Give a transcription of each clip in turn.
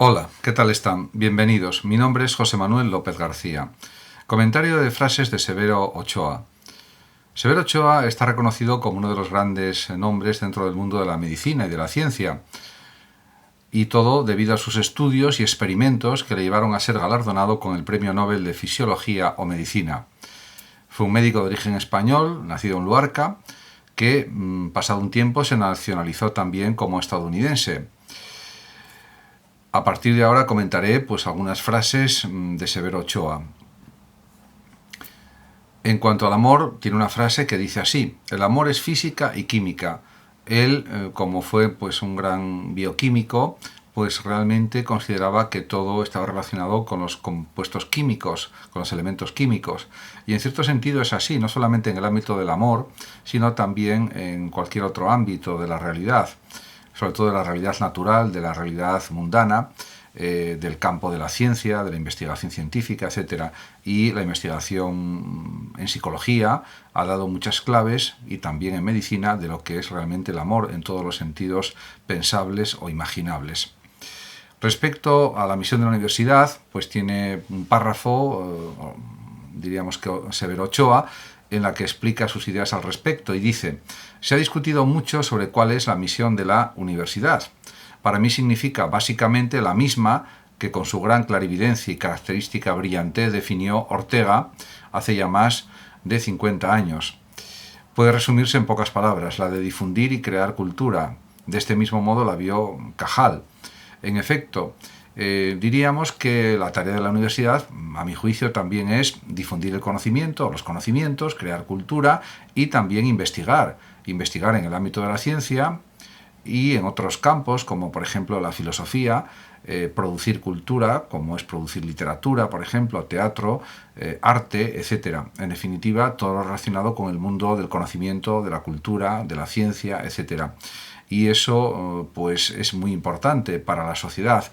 Hola, ¿qué tal están? Bienvenidos. Mi nombre es José Manuel López García. Comentario de frases de Severo Ochoa. Severo Ochoa está reconocido como uno de los grandes nombres dentro del mundo de la medicina y de la ciencia, y todo debido a sus estudios y experimentos que le llevaron a ser galardonado con el Premio Nobel de Fisiología o Medicina. Fue un médico de origen español, nacido en Luarca, que, pasado un tiempo, se nacionalizó también como estadounidense. A partir de ahora comentaré algunas frases de Severo Ochoa. En cuanto al amor, tiene una frase que dice así: el amor es física y química. Él, como fue un gran bioquímico, realmente consideraba que todo estaba relacionado con los compuestos químicos, con los elementos químicos. Y en cierto sentido es así, no solamente en el ámbito del amor, sino también en cualquier otro ámbito de la realidad, sobre todo de la realidad natural, de la realidad mundana, del campo de la ciencia, de la investigación científica, etc. Y la investigación en psicología ha dado muchas claves, y también en medicina, de lo que es realmente el amor en todos los sentidos pensables o imaginables. Respecto a la misión de la universidad, tiene un párrafo, diríamos que Severo Ochoa, en la que explica sus ideas al respecto y dice: se ha discutido mucho sobre cuál es la misión de la universidad. Para mí significa básicamente la misma que con su gran clarividencia y característica brillante definió Ortega hace ya más de 50 años. Puede resumirse en pocas palabras: la de difundir y crear cultura. De este mismo modo la vio Cajal. En efecto, diríamos que la tarea de la universidad, a mi juicio, también es difundir el conocimiento, los conocimientos, crear cultura y también investigar en el ámbito de la ciencia y en otros campos, como por ejemplo la filosofía, producir cultura, como es producir literatura, por ejemplo, teatro, arte, etc. En definitiva, todo lo relacionado con el mundo del conocimiento, de la cultura, de la ciencia, etc. Y eso es muy importante para la sociedad.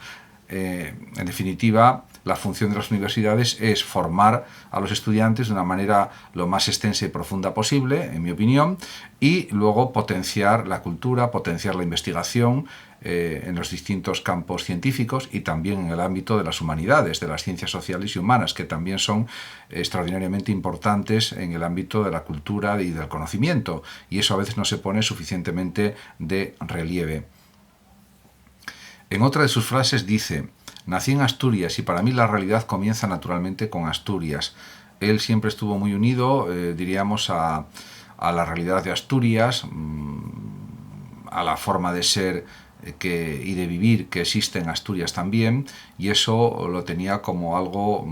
En definitiva, la función de las universidades es formar a los estudiantes de una manera lo más extensa y profunda posible, en mi opinión, y luego potenciar la cultura, potenciar la investigación en los distintos campos científicos y también en el ámbito de las humanidades, de las ciencias sociales y humanas, que también son extraordinariamente importantes en el ámbito de la cultura y del conocimiento, y eso a veces no se pone suficientemente de relieve. En otra de sus frases dice: nací en Asturias y para mí la realidad comienza naturalmente con Asturias. Él siempre estuvo muy unido, diríamos, a la realidad de Asturias, a la forma de ser y de vivir que existe en Asturias también, y eso lo tenía como algo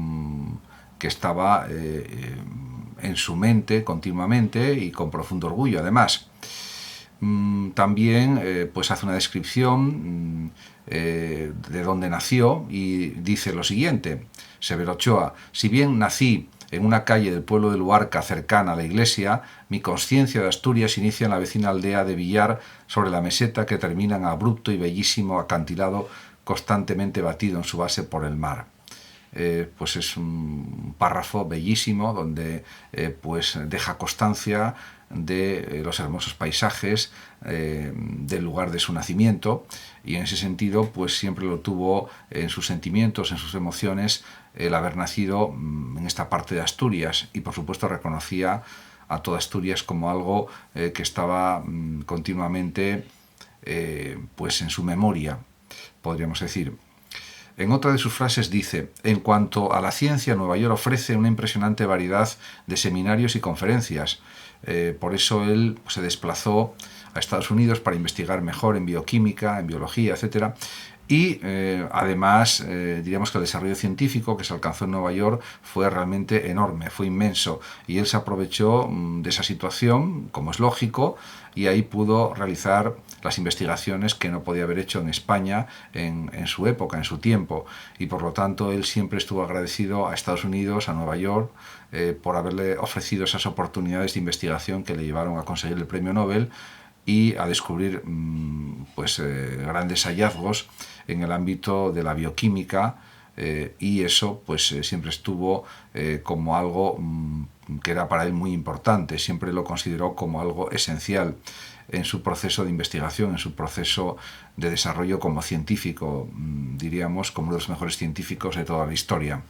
que estaba en su mente continuamente y con profundo orgullo, además. También hace una descripción de dónde nació y dice lo siguiente: Severo Ochoa: si bien nací en una calle del pueblo de Luarca cercana a la iglesia, mi conciencia de Asturias inicia en la vecina aldea de Villar, sobre la meseta que termina en abrupto y bellísimo acantilado constantemente batido en su base por el mar. Es un párrafo bellísimo donde deja constancia de los hermosos paisajes del lugar de su nacimiento, y en ese sentido siempre lo tuvo en sus sentimientos, en sus emociones, el haber nacido en esta parte de Asturias, y por supuesto reconocía a toda Asturias como algo que estaba continuamente en su memoria, podríamos decir. En otra de sus frases dice: en cuanto a la ciencia, Nueva York ofrece una impresionante variedad de seminarios y conferencias. Por eso él se desplazó a Estados Unidos para investigar mejor en bioquímica, en biología, etc. Y además, diríamos que el desarrollo científico que se alcanzó en Nueva York fue realmente enorme, fue inmenso, y él se aprovechó de esa situación, como es lógico, y ahí pudo realizar las investigaciones que no podía haber hecho en España en su época, en su tiempo, y por lo tanto él siempre estuvo agradecido a Estados Unidos, a Nueva York, por haberle ofrecido esas oportunidades de investigación que le llevaron a conseguir el premio Nobel y a descubrir grandes hallazgos en el ámbito de la bioquímica, y eso siempre estuvo como algo que era para él muy importante. Siempre lo consideró como algo esencial en su proceso de investigación, en su proceso de desarrollo como científico diríamos, como uno de los mejores científicos de toda la historia.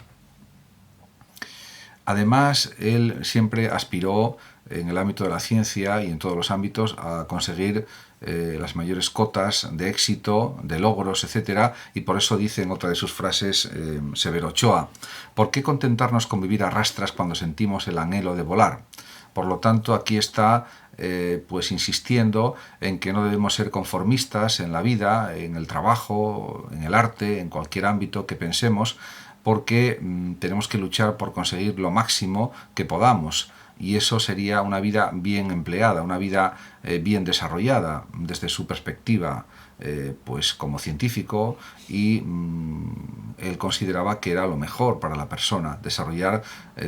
Además, él siempre aspiró en el ámbito de la ciencia y en todos los ámbitos a conseguir las mayores cotas de éxito, de logros, etc. Y por eso dice en otra de sus frases Severo Ochoa: ¿por qué contentarnos con vivir a rastras cuando sentimos el anhelo de volar? Por lo tanto, aquí está pues insistiendo en que no debemos ser conformistas en la vida, en el trabajo, en el arte, en cualquier ámbito que pensemos, porque tenemos que luchar por conseguir lo máximo que podamos. Y eso sería una vida bien empleada, una vida bien desarrollada desde su perspectiva pues como científico, y él consideraba que era lo mejor para la persona, desarrollar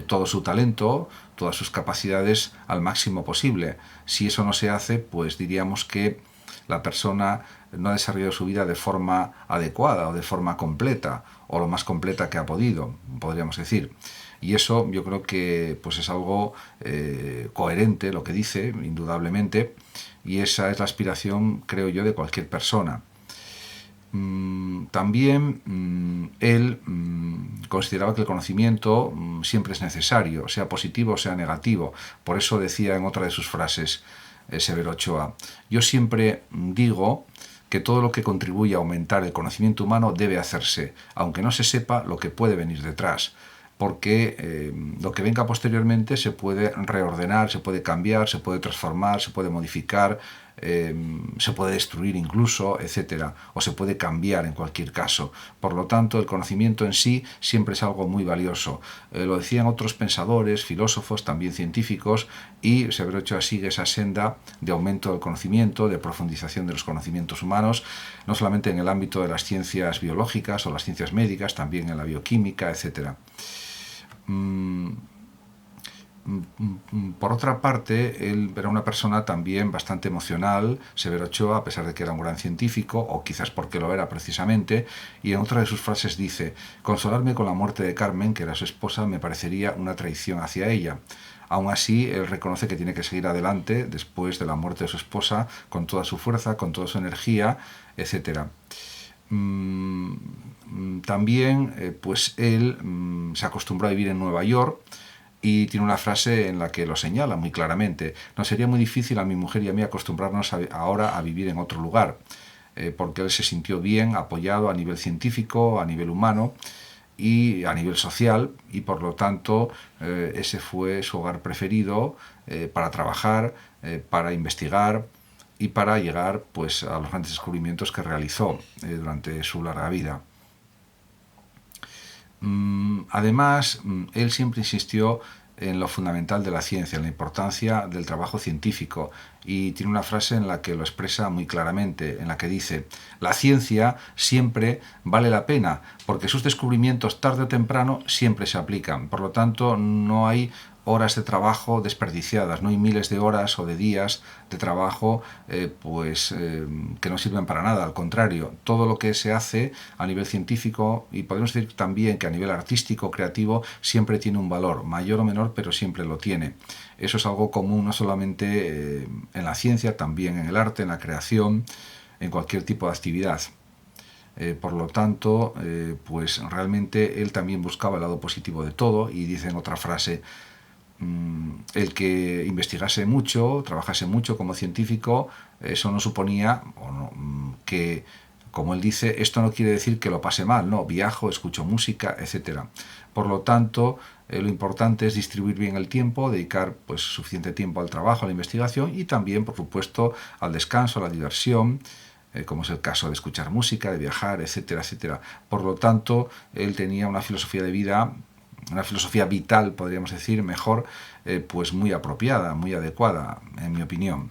todo su talento, todas sus capacidades al máximo posible. Si eso no se hace, pues diríamos que la persona no ha desarrollado su vida de forma adecuada o de forma completa, o lo más completa que ha podido, podríamos decir. Y eso yo creo que pues es algo coherente, lo que dice, indudablemente, y esa es la aspiración, creo yo, de cualquier persona. También él consideraba que el conocimiento siempre es necesario, sea positivo o sea negativo. Por eso decía en otra de sus frases Severo Ochoa: yo siempre digo que todo lo que contribuye a aumentar el conocimiento humano debe hacerse, aunque no se sepa lo que puede venir detrás, porque lo que venga posteriormente se puede reordenar, se puede cambiar, se puede transformar, se puede modificar, se puede destruir incluso, etcétera, o se puede cambiar en cualquier caso. Por lo tanto, el conocimiento en sí siempre es algo muy valioso. Lo decían otros pensadores, filósofos, también científicos, y Severo Ochoa sigue esa senda de aumento del conocimiento, de profundización de los conocimientos humanos, no solamente en el ámbito de las ciencias biológicas o las ciencias médicas, también en la bioquímica, etcétera. Por otra parte, él era una persona también bastante emocional, Severo Ochoa, a pesar de que era un gran científico, o quizás porque lo era precisamente, y en otra de sus frases dice: consolarme con la muerte de Carmen, que era su esposa, me parecería una traición hacia ella. Aún así, él reconoce que tiene que seguir adelante después de la muerte de su esposa, con toda su fuerza, con toda su energía, etcétera. También pues él se acostumbró a vivir en Nueva York, y tiene una frase en la que lo señala muy claramente: nos sería muy difícil a mi mujer y a mí acostumbrarnos ahora a vivir en otro lugar, porque él se sintió bien apoyado a nivel científico, a nivel humano y a nivel social, y por lo tanto ese fue su hogar preferido para trabajar, para investigar y para llegar pues a los grandes descubrimientos que realizó durante su larga vida. Además, él siempre insistió en lo fundamental de la ciencia, en la importancia del trabajo científico, y tiene una frase en la que lo expresa muy claramente, en la que dice: la ciencia siempre vale la pena, porque sus descubrimientos tarde o temprano siempre se aplican. Por lo tanto, no hay horas de trabajo desperdiciadas, no hay miles de horas o de días de trabajo que no sirven para nada. Al contrario, todo lo que se hace a nivel científico, y podemos decir también que a nivel artístico, creativo, siempre tiene un valor, mayor o menor, pero siempre lo tiene. Eso es algo común no solamente en la ciencia, también en el arte, en la creación, en cualquier tipo de actividad. Por lo tanto, pues realmente él también buscaba el lado positivo de todo, y dice en otra frase: el que investigase mucho, trabajase mucho como científico, eso no suponía que, como él dice, esto no quiere decir que lo pase mal, no, viajo, escucho música, etcétera. Por lo tanto, lo importante es distribuir bien el tiempo, dedicar pues suficiente tiempo al trabajo, a la investigación, y también, por supuesto, al descanso, a la diversión, como es el caso de escuchar música, de viajar, etcétera, etcétera. Por lo tanto, él tenía una filosofía de vida, una filosofía vital, podríamos decir, mejor, pues muy apropiada, muy adecuada, en mi opinión.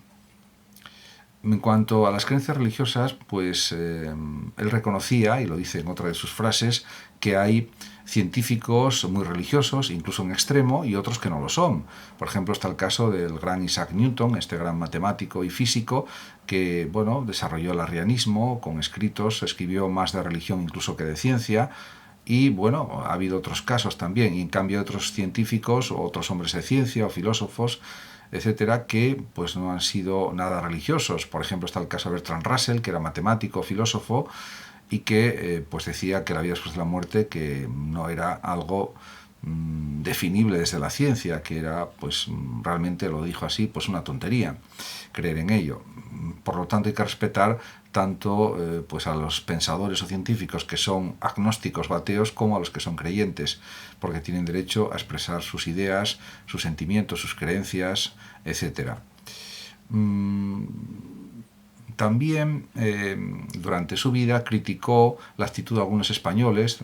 En cuanto a las creencias religiosas, pues él reconocía, y lo dice en otra de sus frases, que hay científicos muy religiosos, incluso en extremo, y otros que no lo son. Por ejemplo, está el caso del gran Isaac Newton, este gran matemático y físico, que bueno, desarrolló el arrianismo con escritos, escribió más de religión incluso que de ciencia. Y bueno, ha habido otros casos también, y en cambio otros científicos, o otros hombres de ciencia o filósofos, etcétera, que pues no han sido nada religiosos. Por ejemplo, está el caso de Bertrand Russell, que era matemático, filósofo, y que pues decía que la vida después de la muerte que no era algo definible desde la ciencia, que era, pues realmente lo dijo así, pues una tontería creer en ello. Por lo tanto, hay que respetar tanto pues a los pensadores o científicos que son agnósticos o ateos como a los que son creyentes, porque tienen derecho a expresar sus ideas, sus sentimientos, sus creencias, etcétera. También durante su vida criticó la actitud de algunos españoles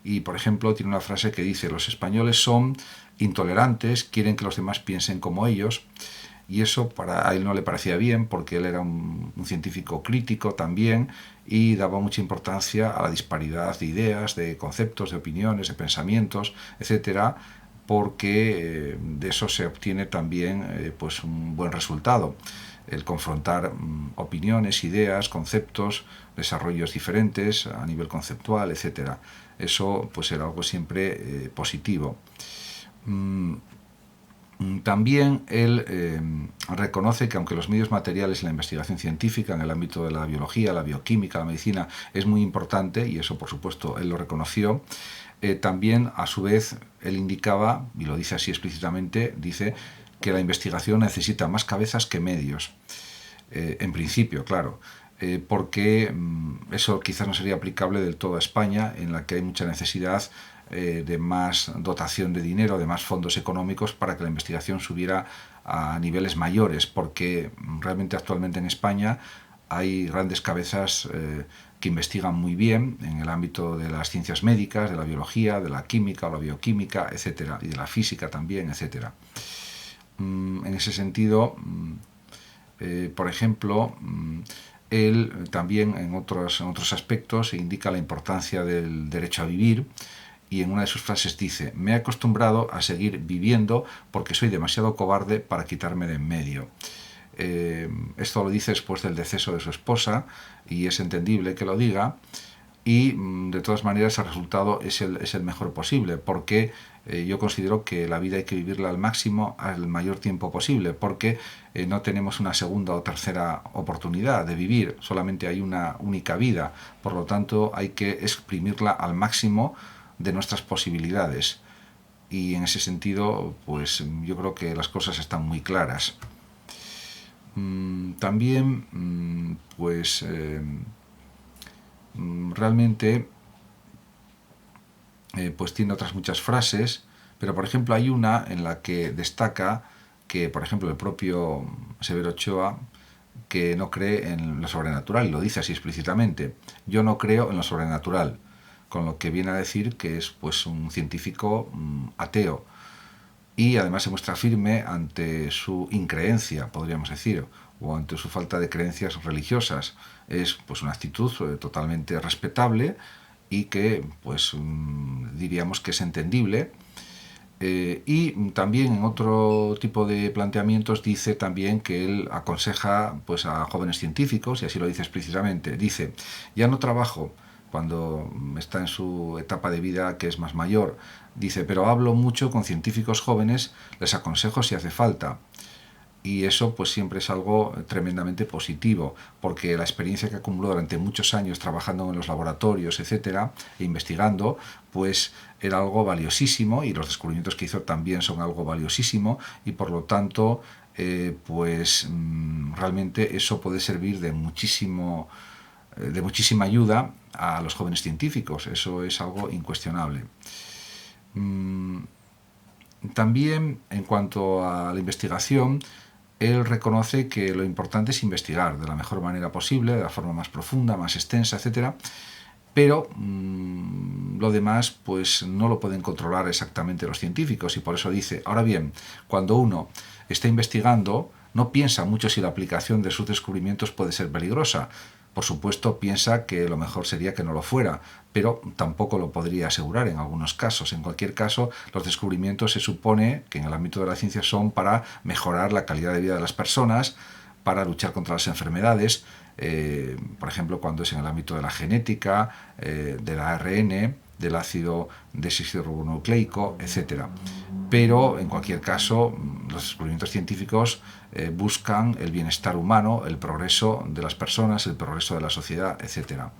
y, por ejemplo, tiene una frase que dice: los españoles son intolerantes, quieren que los demás piensen como ellos, y eso a él no le parecía bien, porque él era un científico crítico también y daba mucha importancia a la disparidad de ideas, de conceptos, de opiniones, de pensamientos, etcétera, porque de eso se obtiene también pues un buen resultado, el confrontar opiniones, ideas, conceptos, desarrollos diferentes a nivel conceptual, etcétera. Eso pues era algo siempre positivo. También él reconoce que aunque los medios materiales y la investigación científica en el ámbito de la biología, la bioquímica, la medicina es muy importante, y eso por supuesto él lo reconoció, también a su vez él indicaba, y lo dice así explícitamente, dice que la investigación necesita más cabezas que medios. En principio, claro, porque eso quizás no sería aplicable del todo a España, en la que hay mucha necesidad de más dotación de dinero, de más fondos económicos para que la investigación subiera a niveles mayores, porque realmente actualmente en España hay grandes cabezas que investigan muy bien en el ámbito de las ciencias médicas, de la biología, de la química o la bioquímica, etcétera, y de la física también, etcétera. En ese sentido, por ejemplo, él también en otros aspectos indica la importancia del derecho a vivir, y en una de sus frases dice: me he acostumbrado a seguir viviendo porque soy demasiado cobarde para quitarme de en medio. Esto lo dice después del deceso de su esposa, y es entendible que lo diga, y de todas maneras el resultado es el mejor posible, porque yo considero que la vida hay que vivirla al máximo, al mayor tiempo posible, porque no tenemos una segunda o tercera oportunidad de vivir, solamente hay una única vida, por lo tanto hay que exprimirla al máximo de nuestras posibilidades, y en ese sentido pues yo creo que las cosas están muy claras. También pues realmente pues tiene otras muchas frases, pero por ejemplo hay una en la que destaca que, por ejemplo, el propio Severo Ochoa, que no cree en lo sobrenatural, y lo dice así explícitamente: yo no creo en lo sobrenatural, con lo que viene a decir que es pues un científico ateo, y además se muestra firme ante su increencia, podríamos decir, o ante su falta de creencias religiosas. Es pues una actitud totalmente respetable y que pues diríamos que es entendible. Y también en otro tipo de planteamientos dice también que él aconseja pues a jóvenes científicos, y así lo dice explícitamente. Dice: ya no trabajo cuando está en su etapa de vida que es más mayor, dice, pero hablo mucho con científicos jóvenes, les aconsejo si hace falta. Y eso pues siempre es algo tremendamente positivo, porque la experiencia que acumuló durante muchos años trabajando en los laboratorios, etcétera, e investigando, pues era algo valiosísimo, y los descubrimientos que hizo también son algo valiosísimo, y por lo tanto pues realmente eso puede servir de muchísima ayuda a los jóvenes científicos. Eso es algo incuestionable. También en cuanto a la investigación, él reconoce que lo importante es investigar de la mejor manera posible, de la forma más profunda, más extensa, etcétera, pero lo demás pues no lo pueden controlar exactamente los científicos, y por eso dice: ahora bien, cuando uno está investigando, no piensa mucho si la aplicación de sus descubrimientos puede ser peligrosa. Por supuesto, piensa que lo mejor sería que no lo fuera, pero tampoco lo podría asegurar en algunos casos. En cualquier caso, los descubrimientos se supone que en el ámbito de la ciencia son para mejorar la calidad de vida de las personas, para luchar contra las enfermedades, por ejemplo, cuando es en el ámbito de la genética, del ARN, del ácido desoxirribonucleico, etcétera. Pero, en cualquier caso, los descubrimientos científicos buscan el bienestar humano, el progreso de las personas, el progreso de la sociedad, etcétera.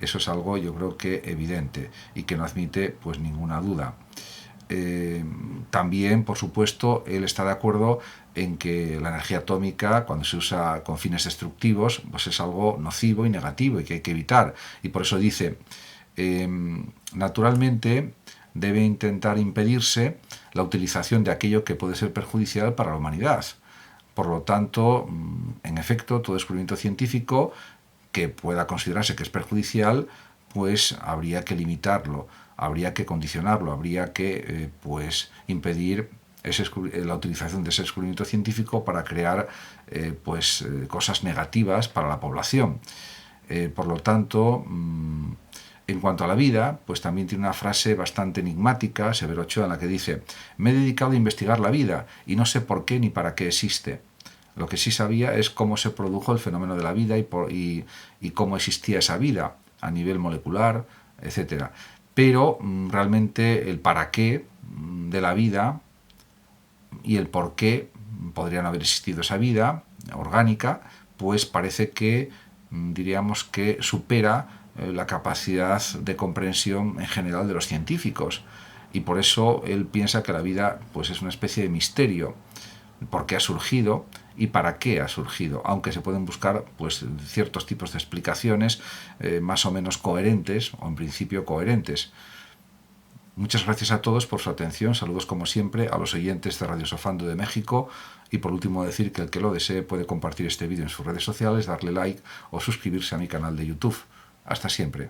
Eso es algo, yo creo que evidente y que no admite pues ninguna duda. También, por supuesto, él está de acuerdo en que la energía atómica, cuando se usa con fines destructivos, pues es algo nocivo y negativo y que hay que evitar. Y por eso dice, naturalmente debe intentar impedirse la utilización de aquello que puede ser perjudicial para la humanidad. Por lo tanto, en efecto, todo descubrimiento científico que pueda considerarse que es perjudicial, pues habría que limitarlo, habría que condicionarlo, habría que pues impedir la utilización de ese descubrimiento científico para crear cosas negativas para la población. Por lo tanto, en cuanto a la vida, pues también tiene una frase bastante enigmática, Severo Ochoa, en la que dice: me he dedicado a investigar la vida y no sé por qué ni para qué existe. Lo que sí sabía es cómo se produjo el fenómeno de la vida y cómo existía esa vida a nivel molecular, etc. Pero realmente el para qué de la vida y el por qué podrían haber existido esa vida orgánica, pues parece que diríamos que supera la capacidad de comprensión en general de los científicos. Y por eso él piensa que la vida pues es una especie de misterio. ¿Por qué ha surgido y para qué ha surgido? Aunque se pueden buscar pues ciertos tipos de explicaciones más o menos coherentes, o en principio coherentes. Muchas gracias a todos por su atención. Saludos como siempre a los oyentes de Radio Sofando de México. Y por último decir que el que lo desee puede compartir este vídeo en sus redes sociales, darle like o suscribirse a mi canal de YouTube. Hasta siempre.